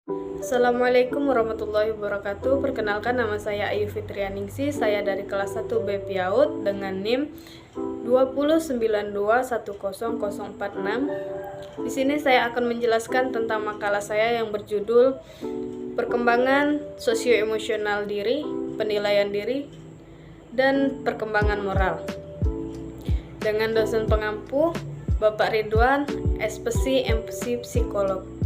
Assalamualaikum warahmatullahi wabarakatuh. Perkenalkan, nama saya Ayu Fitrianingsih. Saya dari kelas 1 B PIAUD dengan NIM 209210046. Di sini saya akan menjelaskan tentang makalah saya yang berjudul Perkembangan Sosioemosional Diri, Penilaian Diri, dan Perkembangan Moral. Dengan dosen pengampu Bapak Ridwan, SPSI, MPSI, Psikolog.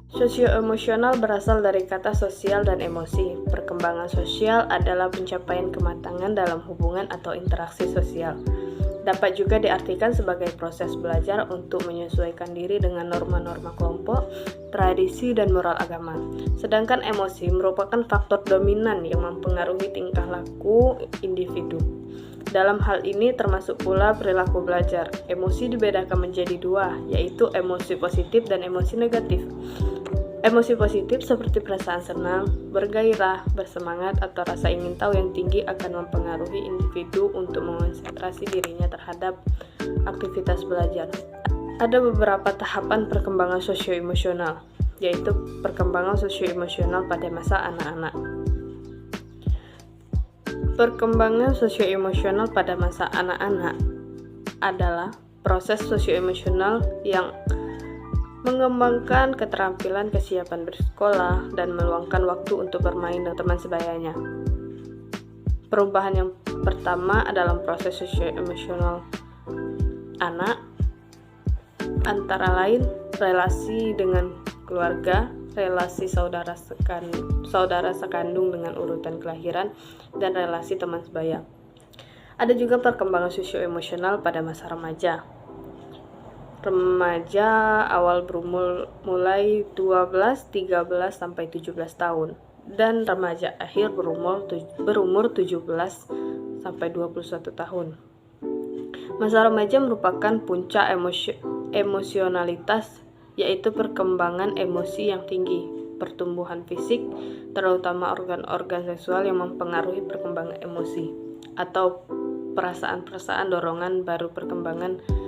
Sosioemosional berasal dari kata sosial dan emosi. Perkembangan sosial adalah pencapaian kematangan dalam hubungan atau interaksi sosial. Dapat juga diartikan sebagai proses belajar untuk menyesuaikan diri dengan norma-norma kelompok, tradisi, dan moral agama. Sedangkan emosi merupakan faktor dominan yang mempengaruhi tingkah laku individu. Dalam hal ini termasuk pula perilaku belajar. Emosi dibedakan menjadi dua, yaitu emosi positif dan emosi negatif. Emosi positif seperti perasaan senang, bergairah, bersemangat, atau rasa ingin tahu yang tinggi akan mempengaruhi individu untuk mengonsentrasi dirinya terhadap aktivitas belajar. Ada beberapa tahapan perkembangan sosioemosional, yaitu perkembangan sosioemosional pada masa anak-anak. Perkembangan sosioemosional pada masa anak-anak adalah proses sosioemosional yang mengembangkan keterampilan kesiapan bersekolah dan meluangkan waktu untuk bermain dengan teman sebayanya. Perubahan yang pertama adalah proses sosioemosional anak, antara lain relasi dengan keluarga, relasi saudara sekandung dengan urutan kelahiran, dan relasi teman sebaya. Ada juga perkembangan sosioemosional pada masa remaja. Remaja awal berumur mulai 12, 13 sampai 17 tahun dan remaja akhir berumur 17 sampai 21 tahun. Masa remaja merupakan puncak emosionalitas, yaitu perkembangan emosi yang tinggi, pertumbuhan fisik, terutama organ-organ seksual yang mempengaruhi perkembangan emosi atau perasaan-perasaan dorongan baru perkembangan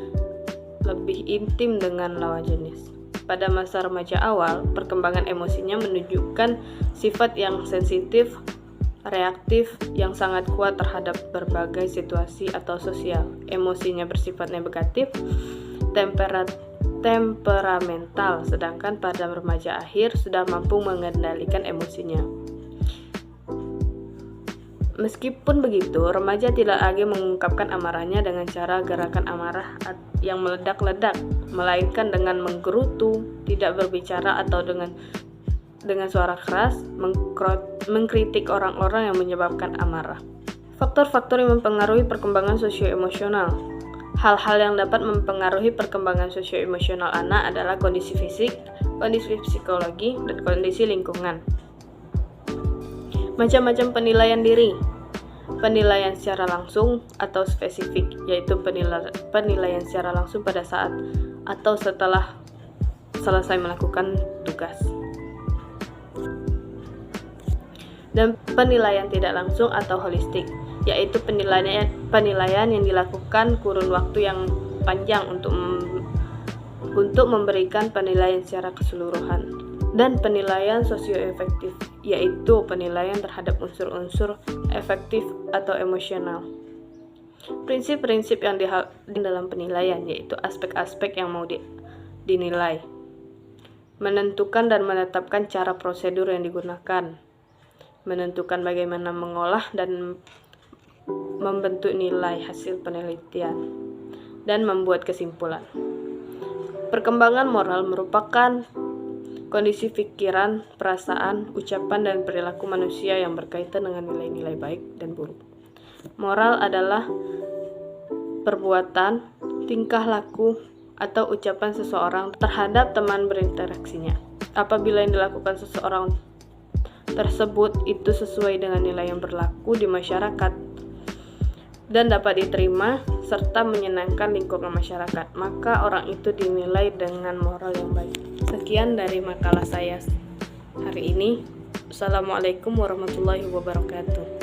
lebih intim dengan lawan jenis. Pada masa remaja awal, perkembangan emosinya menunjukkan sifat yang sensitif, reaktif, yang sangat kuat terhadap berbagai situasi atau sosial. Emosinya bersifat negatif, temperamental, sedangkan pada remaja akhir sudah mampu mengendalikan emosinya. Meskipun begitu, remaja tidak lagi mengungkapkan amarahnya dengan cara gerakan amarah yang meledak-ledak, melainkan dengan menggerutu, tidak berbicara, atau dengan suara keras, mengkritik orang-orang yang menyebabkan amarah. Faktor-faktor yang mempengaruhi perkembangan sosioemosional. Hal-hal yang dapat mempengaruhi perkembangan sosioemosional anak adalah kondisi fisik, kondisi psikologi, dan kondisi lingkungan. Macam-macam penilaian diri. Penilaian secara langsung atau spesifik, yaitu penilaian secara langsung pada saat atau setelah selesai melakukan tugas. Dan penilaian tidak langsung atau holistik, yaitu penilaian yang dilakukan kurun waktu yang panjang untuk memberikan penilaian secara keseluruhan. Dan penilaian sosioefektif, yaitu penilaian terhadap unsur-unsur efektif atau emosional. Prinsip-prinsip yang dalam penilaian, yaitu aspek-aspek yang mau dinilai, menentukan dan menetapkan cara prosedur yang digunakan, menentukan bagaimana mengolah dan membentuk nilai hasil penelitian, dan membuat kesimpulan. Perkembangan moral merupakan kondisi pikiran, perasaan, ucapan, dan perilaku manusia yang berkaitan dengan nilai-nilai baik dan buruk. Moral adalah perbuatan, tingkah laku, atau ucapan seseorang terhadap teman berinteraksinya. Apabila yang dilakukan seseorang tersebut itu sesuai dengan nilai yang berlaku di masyarakat dan dapat diterima serta menyenangkan lingkungan masyarakat, maka orang itu dinilai dengan moral yang baik. Sekian dari makalah saya hari ini. Assalamualaikum warahmatullahi wabarakatuh.